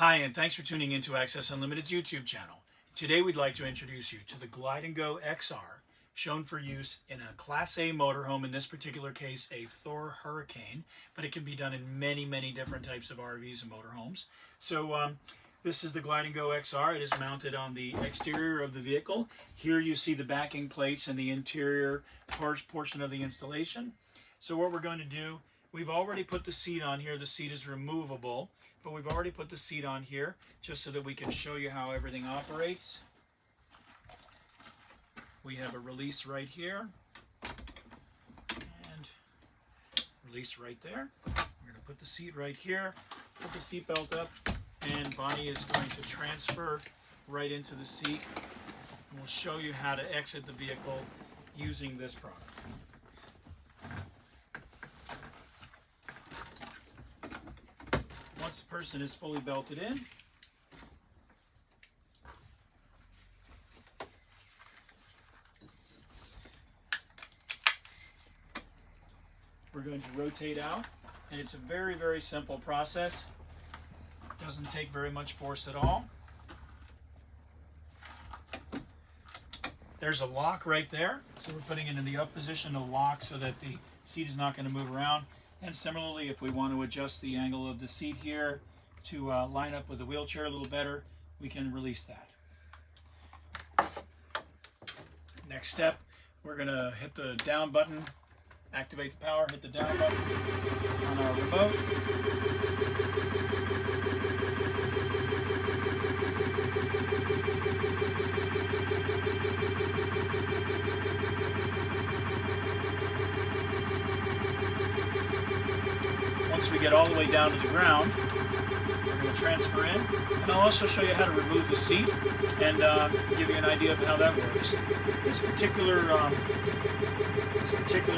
Hi, and thanks for tuning into Access Unlimited's YouTube channel. Today we'd like to introduce you to the Glide & Go XR, shown for use in a Class A motorhome, in this particular case a Thor Hurricane, but it can be done in many different types of RVs and motorhomes. So this is the Glide & Go XR. It is mounted on the exterior of the vehicle. Here you see the backing plates and the interior portion of the installation. So what we're going to do, we've already put the seat on here. The seat is removable, but we've already put the seat on here just so that we can show you how everything operates. We have a release right here and release right there. We're going to put the seat right here, put the seat belt up, and Bonnie is going to transfer right into the seat. And we'll show you how to exit the vehicle using this product. Once the person is fully belted in, we're going to rotate out, and it's a very simple process. Doesn't take very much force at all. There's a lock right there, so we're putting it in the up position to lock so that the seat is not going to move around. And similarly, if we want to adjust the angle of the seat here to line up with the wheelchair a little better, we can release that. Next step, we're going to hit the down button, activate the power, hit the down button on our remote. Once we get all the way down to the ground, we're going to transfer in, and I'll also show you how to remove the seat and give you an idea of how that works. This particular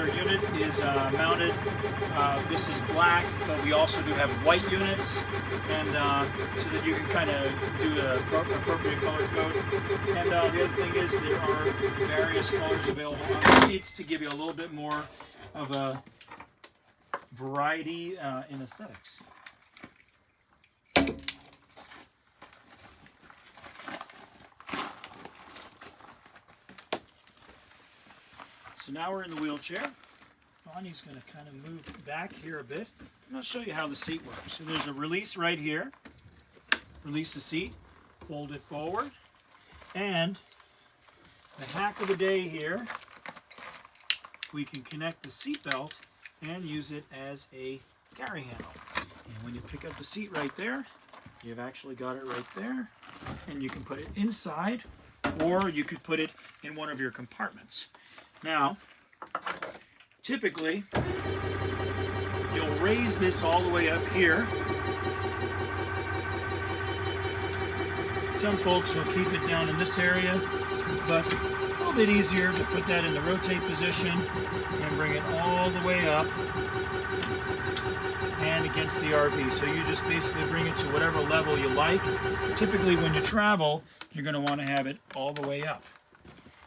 unit is mounted. This is black, but we also do have white units, and so that you can kind of do the appropriate color code. And the other thing is there are various colors available on the seats to give you a little bit more of a variety in aesthetics. So now we're in the wheelchair. Bonnie's going to kind of move back here a bit, and I'll show you how the seat works. So there's a release right here. Release the seat, fold it forward, and the hack of the day here, we can connect the seat belt and use it as a carry handle. And when you pick up the seat right there, you've actually got it right there, and you can put it inside, or you could put it in one of your compartments. Now, typically, you'll raise this all the way up here. Some folks will keep it down in this area, but a little bit easier to put that in the rotate position and bring it all the way up and against the RV. So you just basically bring it to whatever level you like. Typically when you travel, you're going to want to have it all the way up.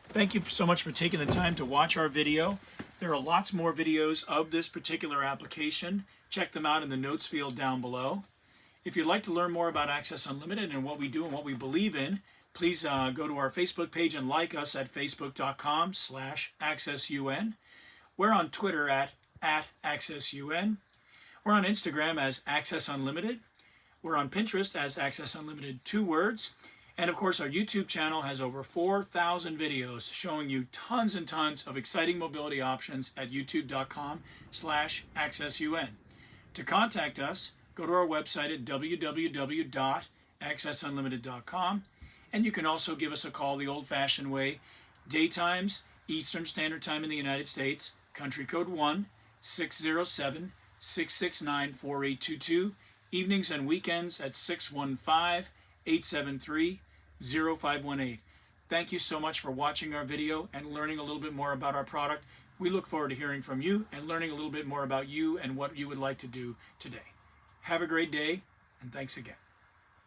Thank you so much for taking the time to watch our video. There are lots more videos of this particular application. Check them out in the notes field down below. If you'd like to learn more about Access Unlimited and what we do and what we believe in, please go to our Facebook page and like us at facebook.com/accessun. We're on Twitter at @accessun. We're on Instagram as Access Unlimited. We're on Pinterest as Access Unlimited, 2 words. And of course, our YouTube channel has over 4,000 videos showing you tons and tons of exciting mobility options at youtube.com/accessun. To contact us, go to our website at www.accessunlimited.com. And you can also give us a call the old-fashioned way. Daytimes, Eastern Standard Time in the United States, country code 1-607-669-4822. Evenings and weekends at 615-873-0518. Thank you so much for watching our video and learning a little bit more about our product. We look forward to hearing from you and learning a little bit more about you and what you would like to do today. Have a great day, and thanks again.